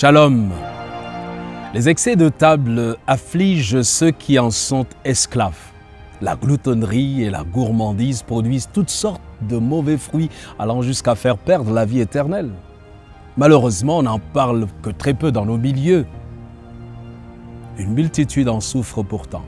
Shalom. Les excès de table affligent ceux qui en sont esclaves. La gloutonnerie et la gourmandise produisent toutes sortes de mauvais fruits allant jusqu'à faire perdre la vie éternelle. Malheureusement, on n'en parle que très peu dans nos milieux. Une multitude en souffre pourtant.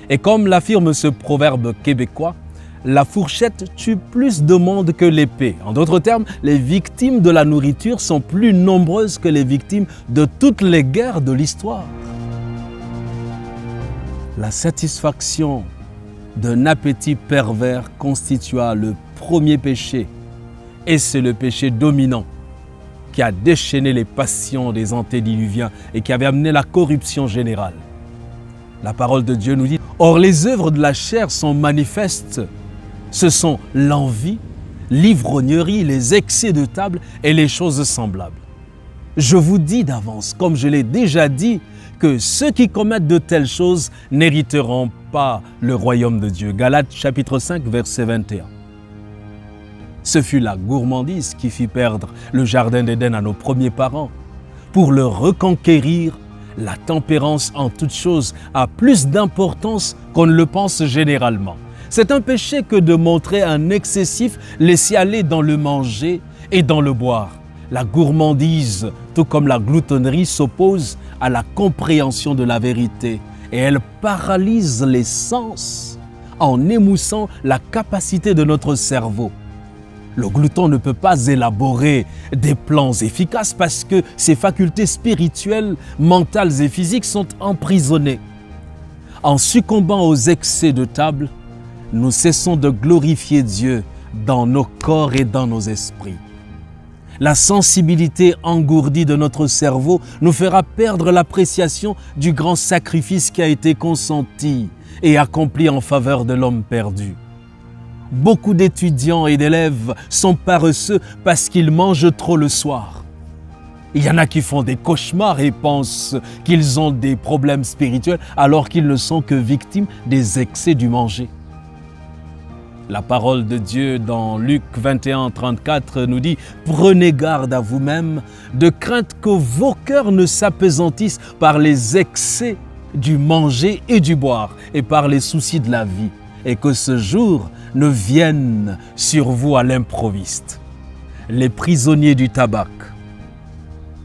Et comme l'affirme ce proverbe québécois, la fourchette tue plus de monde que l'épée. En d'autres termes, les victimes de la nourriture sont plus nombreuses que les victimes de toutes les guerres de l'histoire. La satisfaction d'un appétit pervers constitua le premier péché, et c'est le péché dominant qui a déchaîné les passions des antédiluviens et qui avait amené la corruption générale. La parole de Dieu nous dit « Or les œuvres de la chair sont manifestes. Ce sont l'envie, l'ivrognerie, les excès de table et les choses semblables. Je vous dis d'avance, comme je l'ai déjà dit, que ceux qui commettent de telles choses n'hériteront pas le royaume de Dieu. » Galates chapitre 5, verset 21. Ce fut la gourmandise qui fit perdre le jardin d'Éden à nos premiers parents. Pour le reconquérir, la tempérance en toutes choses a plus d'importance qu'on ne le pense généralement. C'est un péché que de montrer un excessif laisser-aller dans le manger et dans le boire. La gourmandise, tout comme la gloutonnerie, s'oppose à la compréhension de la vérité et elle paralyse les sens en émoussant la capacité de notre cerveau. Le glouton ne peut pas élaborer des plans efficaces parce que ses facultés spirituelles, mentales et physiques sont emprisonnées. En succombant aux excès de table, nous cessons de glorifier Dieu dans nos corps et dans nos esprits. La sensibilité engourdie de notre cerveau nous fera perdre l'appréciation du grand sacrifice qui a été consenti et accompli en faveur de l'homme perdu. Beaucoup d'étudiants et d'élèves sont paresseux parce qu'ils mangent trop le soir. Il y en a qui font des cauchemars et pensent qu'ils ont des problèmes spirituels alors qu'ils ne sont que victimes des excès du manger. La parole de Dieu dans Luc 21, 34 nous dit « Prenez garde à vous-même, de crainte que vos cœurs ne s'appesantissent par les excès du manger et du boire et par les soucis de la vie, et que ce jour ne vienne sur vous à l'improviste. » Les prisonniers du tabac,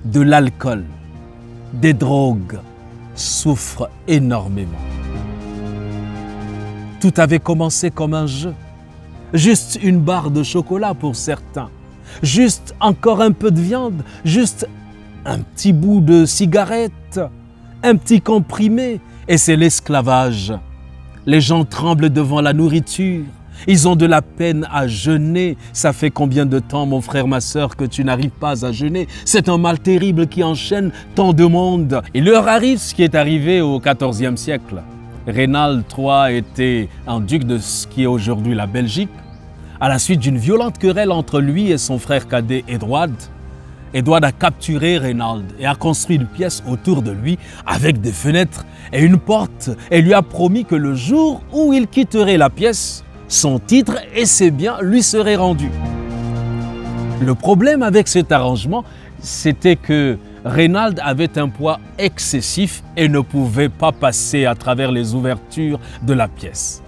de l'alcool, des drogues souffrent énormément. Tout avait commencé comme un jeu. Juste une barre de chocolat pour certains, juste encore un peu de viande, juste un petit bout de cigarette, un petit comprimé, et c'est l'esclavage. Les gens tremblent devant la nourriture, ils ont de la peine à jeûner. Ça fait combien de temps, mon frère, ma sœur, que tu n'arrives pas à jeûner? C'est un mal terrible qui enchaîne tant de monde. Il leur arrive ce qui est arrivé au XIVe siècle. Rainald III était un duc de ce qui est aujourd'hui la Belgique. À la suite d'une violente querelle entre lui et son frère cadet Édouard, Édouard a capturé Rainald et a construit une pièce autour de lui avec des fenêtres et une porte et lui a promis que le jour où il quitterait la pièce, son titre et ses biens lui seraient rendus. Le problème avec cet arrangement, c'était que Rainald avait un poids excessif et ne pouvait pas passer à travers les ouvertures de la pièce.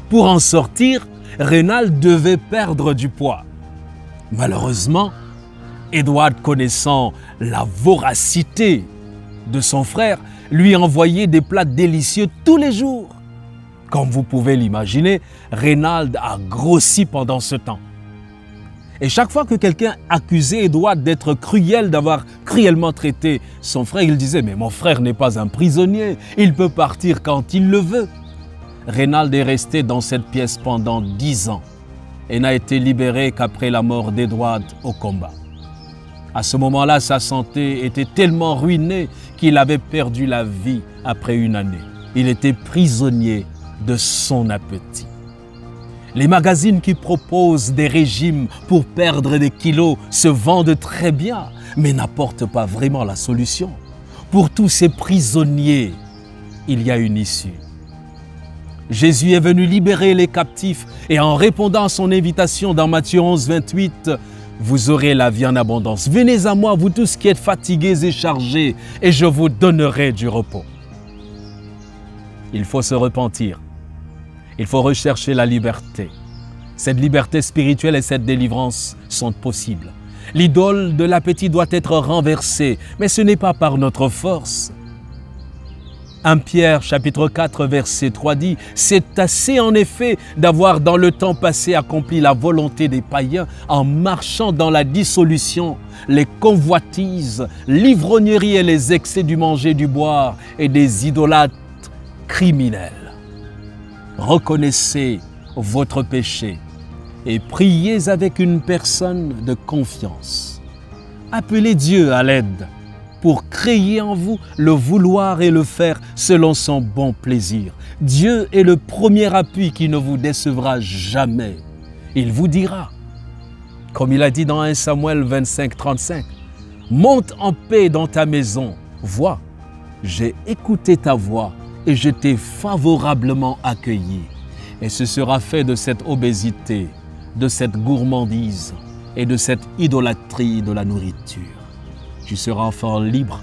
Pour en sortir, Rainald devait perdre du poids. Malheureusement, Édouard, connaissant la voracité de son frère, lui envoyait des plats délicieux tous les jours. Comme vous pouvez l'imaginer, Rainald a grossi pendant ce temps. Et chaque fois que quelqu'un accusait Édouard d'être cruel, d'avoir cruellement traité son frère, il disait « Mais mon frère n'est pas un prisonnier, il peut partir quand il le veut. » Rainald est resté dans cette pièce pendant 10 ans et n'a été libéré qu'après la mort d'Édouard au combat. À ce moment-là, sa santé était tellement ruinée qu'il avait perdu la vie après une année. Il était prisonnier de son appétit. Les magazines qui proposent des régimes pour perdre des kilos se vendent très bien, mais n'apportent pas vraiment la solution. Pour tous ces prisonniers, il y a une issue. Jésus est venu libérer les captifs et en répondant à son invitation dans Matthieu 11, 28, vous aurez la vie en abondance. Venez à moi, vous tous qui êtes fatigués et chargés, et je vous donnerai du repos. Il faut se repentir. Il faut rechercher la liberté. Cette liberté spirituelle et cette délivrance sont possibles. L'idole de l'appétit doit être renversée, mais ce n'est pas par notre force. 1 Pierre chapitre 4 verset 3 dit « C'est assez en effet d'avoir dans le temps passé accompli la volonté des païens en marchant dans la dissolution, les convoitises, l'ivrognerie et les excès du manger, du boire et des idolâtres criminels. Reconnaissez votre péché et priez avec une personne de confiance. Appelez Dieu à l'aide pour créer en vous le vouloir et le faire selon son bon plaisir. Dieu est le premier appui qui ne vous décevra jamais. Il vous dira, comme il a dit dans 1 Samuel 25, 35, « Monte en paix dans ta maison, vois, j'ai écouté ta voix et je t'ai favorablement accueilli. » Et ce sera fait de cette obésité, de cette gourmandise et de cette idolâtrie de la nourriture. Tu seras enfin libre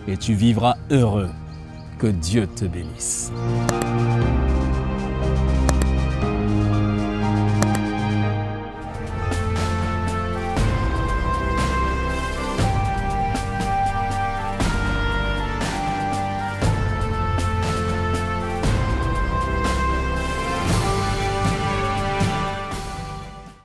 et tu vivras heureux. Que Dieu te bénisse.